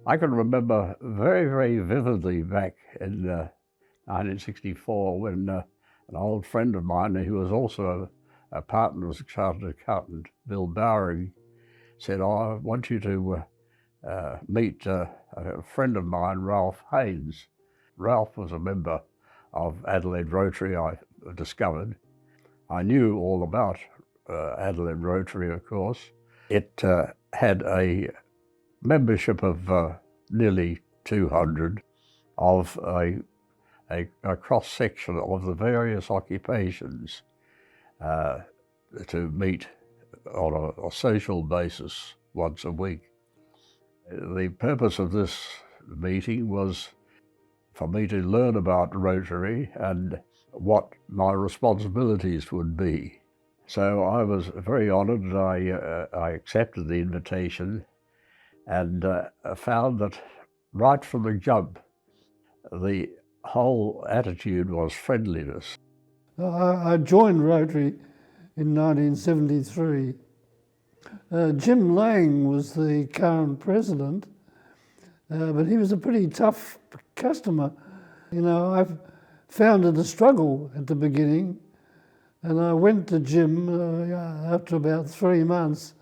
I can remember very, very vividly back in 1964 when an old friend of mine, who was also a partner as a chartered accountant, Bill Bowering, said, "Oh, I want you to meet a friend of mine, Ralph Haynes." Ralph was a member of Adelaide Rotary, I discovered. I knew all about Adelaide Rotary, of course. It had a membership of nearly 200 of a cross-section of the various occupations to meet on a social basis once a week. The purpose of this meeting was for me to learn about Rotary and what my responsibilities would be. So I was very honoured and I accepted the invitation and found that right from the jump, the whole attitude was friendliness. I joined Rotary in 1973. Jim Lang was the current president, but he was a pretty tough customer. You know, I found it a struggle at the beginning, and I went to Jim after about 3 months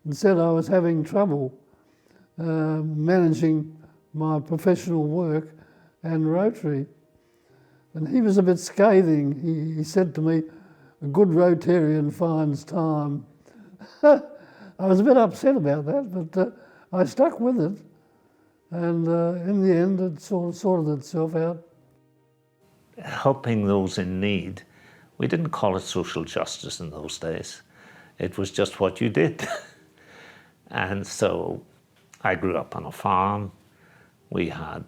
and said I was having trouble managing my professional work and Rotary. And he was a bit scathing. He said to me, "A good Rotarian finds time." I was a bit upset about that, but I stuck with it. And in the end, it sorted itself out. Helping those in need, we didn't call it social justice in those days. It was just what you did. And so I grew up on a farm. We had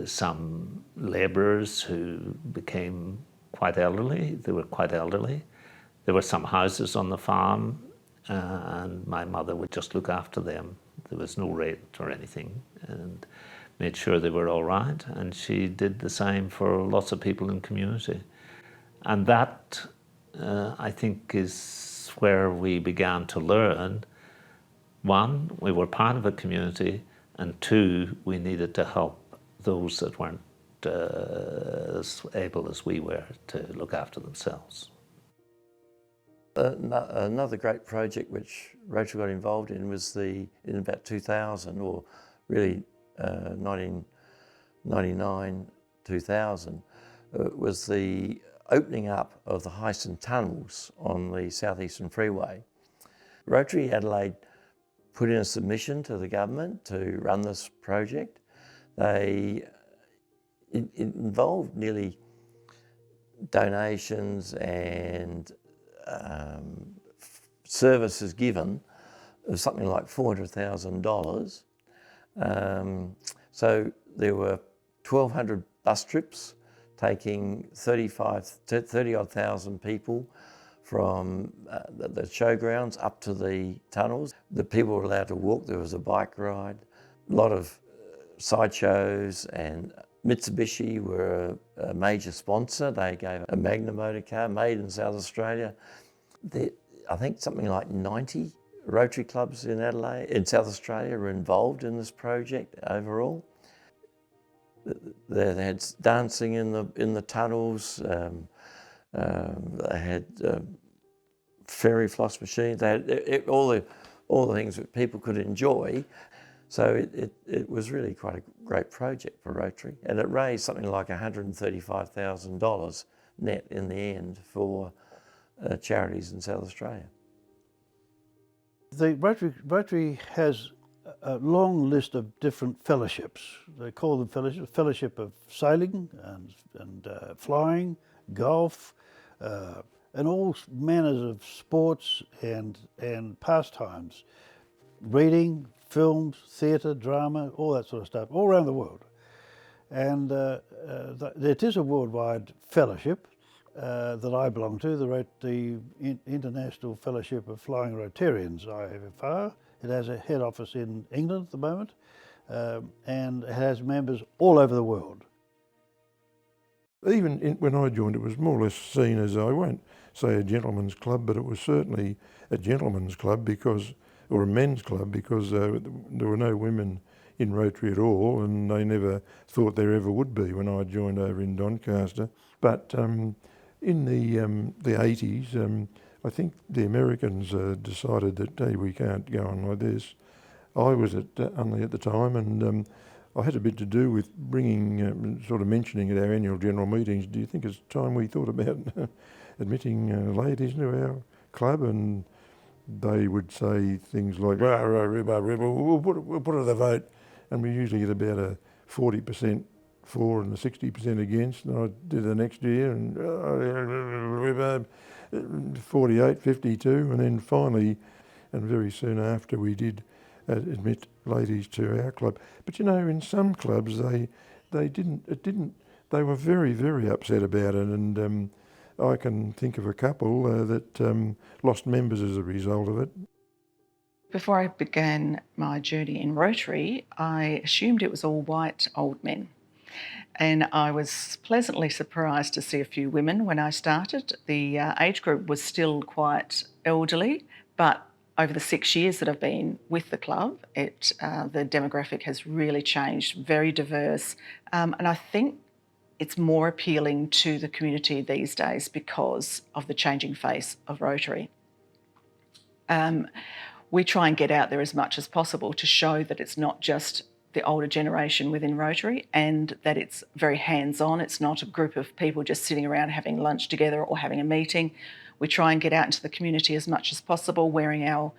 some labourers who became quite elderly. They were quite elderly. There were some houses on the farm, and my mother would just look after them. There was no rent or anything, and made sure they were all right. And she did the same for lots of people in the community. And that, I think, is where we began to learn, one, we were part of a community, and two, we needed to help those that weren't as able as we were to look after themselves. Another great project which Rotary got involved in was in about 2000, or really 1999, 2000, was the opening up of the Heiston tunnels on the southeastern freeway. Rotary Adelaide put in a submission to the government to run this project. It involved nearly donations and services given of something like $400,000. So there were 1,200 bus trips taking 30-odd thousand people from the showgrounds up to the tunnels. The people were allowed to walk. There was a bike ride, a lot of sideshows, and Mitsubishi were a major sponsor. They gave a Magna motor car made in South Australia. I think something like 90 Rotary clubs in Adelaide, in South Australia, were involved in this project overall. They had dancing in the tunnels. They had fairy floss machines. They had all the things that people could enjoy. So it was really quite a great project for Rotary, and it raised something like $135,000 net in the end for charities in South Australia. The Rotary has a long list of different fellowships. They call them fellowships: fellowship of sailing and flying, golf, and all manners of sports and pastimes, reading, films, theatre, drama, all that sort of stuff, all around the world. And it is a worldwide fellowship that I belong to, the International Fellowship of Flying Rotarians, IFFR. It has a head office in England at the moment, and it has members all over the world. Even when I joined, it was more or less seen as, I won't say a gentleman's club, but it was certainly a gentleman's club or a men's club, because there were no women in Rotary at all, and they never thought there ever would be when I joined over in Doncaster. But in the 80s, I think the Americans decided that, hey, we can't go on like this. I was only at the time, and I had a bit to do with bringing, sort of mentioning at our annual general meetings, do you think it's time we thought about admitting ladies into our club? And they would say things like, we'll put it to the vote. And we usually get about a 40% for and a 60% against. And I did the next year, and 48, 52, and then finally, and very soon after, we did admit ladies to our club. But you know, in some clubs they were very, very upset about it, and I can think of a couple that lost members as a result of it. Before I began my journey in Rotary, I assumed it was all white old men. And I was pleasantly surprised to see a few women when I started. The age group was still quite elderly, but over the 6 years that I've been with the club, the demographic has really changed, very diverse. And I think it's more appealing to the community these days because of the changing face of Rotary. We try and get out there as much as possible to show that it's not just the older generation within Rotary, and that it's very hands-on. It's not a group of people just sitting around having lunch together or having a meeting. We try and get out into the community as much as possible, wearing our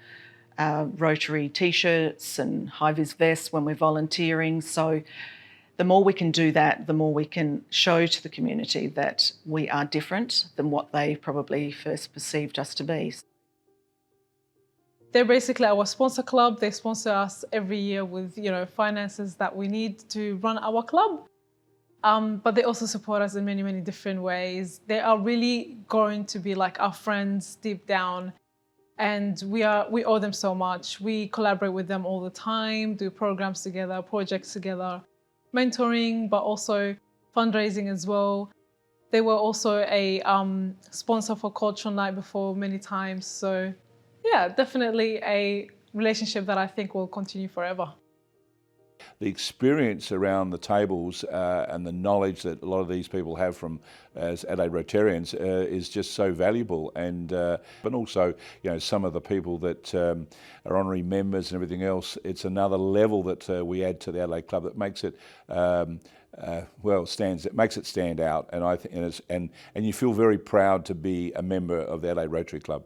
Rotary t-shirts and high-vis vests when we're volunteering. So the more we can do that, the more we can show to the community that we are different than what they probably first perceived us to be. They're basically our sponsor club. They sponsor us every year with, finances that we need to run our club. But they also support us in many, many different ways. They are really going to be like our friends deep down. And we owe them so much. We collaborate with them all the time, do programs together, projects together, mentoring, but also fundraising as well. They were also a sponsor for Cultural Night before many times. So yeah, definitely a relationship that I think will continue forever. The experience around the tables and the knowledge that a lot of these people have from as Adelaide Rotarians is just so valuable, and but also some of the people that are honorary members and everything else. It's another level that we add to the Adelaide Club that makes it makes it stand out, and I think and you feel very proud to be a member of the Adelaide Rotary Club.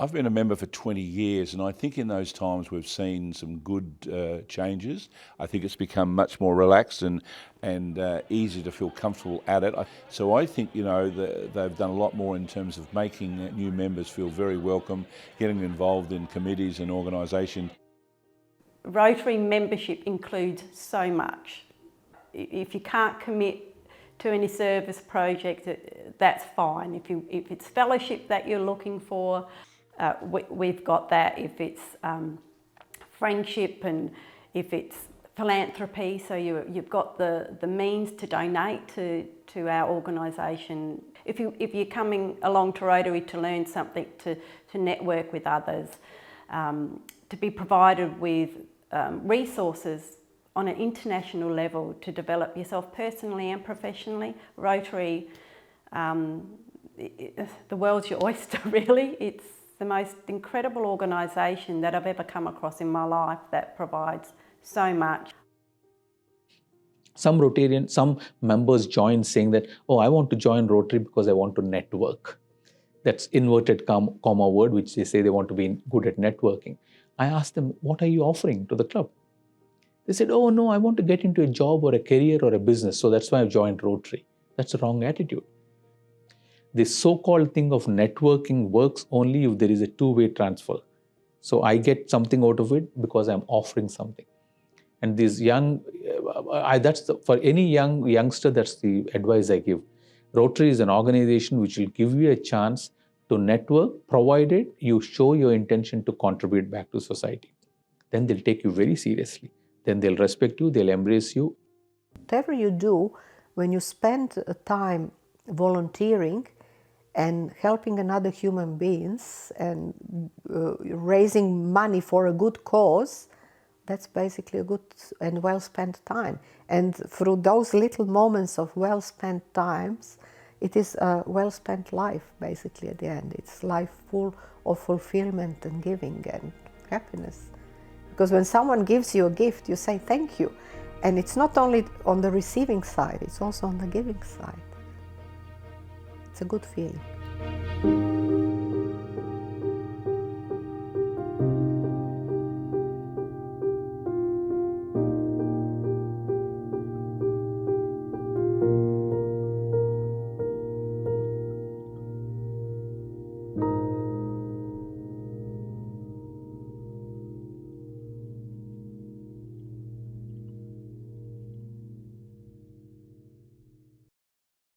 I've been a member for 20 years, and I think in those times we've seen some good changes. I think it's become much more relaxed and easy to feel comfortable at it. So I think they've done a lot more in terms of making new members feel very welcome, getting involved in committees and organisation. Rotary membership includes so much. If you can't commit to any service project, that's fine. If it's fellowship that you're looking for, we've got that. If it's friendship, and if it's philanthropy, so you've got the means to donate to our organisation. If you're coming along to Rotary to learn something, to network with others, to be provided with resources on an international level to develop yourself personally and professionally, Rotary, the world's your oyster, really. It's the most incredible organisation that I've ever come across in my life that provides so much. Some members join saying that, oh, I want to join Rotary because I want to network. That's inverted comma word, which they say they want to be good at networking. I asked them, what are you offering to the club? They said, oh no, I want to get into a job or a career or a business, so that's why I've joined Rotary. That's the wrong attitude. This so-called thing of networking works only if there is a two-way transfer. So I get something out of it because I'm offering something. And these for any youngster, that's the advice I give. Rotary is an organization which will give you a chance to network, provided you show your intention to contribute back to society. Then they'll take you very seriously. Then they'll respect you, they'll embrace you. Whatever you do, when you spend time volunteering and helping another human beings and raising money for a good cause, that's basically a good and well spent time. And through those little moments of well spent times, it is a well spent life basically at the end. It's life full of fulfillment and giving and happiness. Because when someone gives you a gift, you say thank you. And it's not only on the receiving side, it's also on the giving side. It's a good feeling.